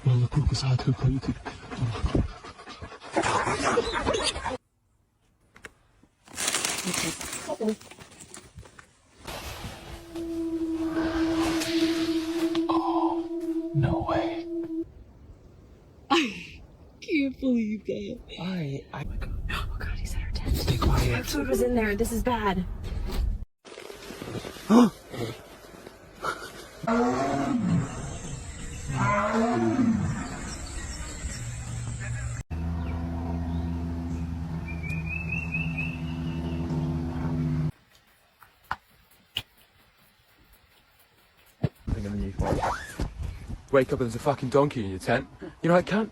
والله كلكم ساعتها كويتك. Oh, no way. I can't believe that. Oh my god. Oh god, he's at our tent. Stay quiet. My food was in there. This is bad. Wake up and there's a fucking donkey in your tent. You know I can't.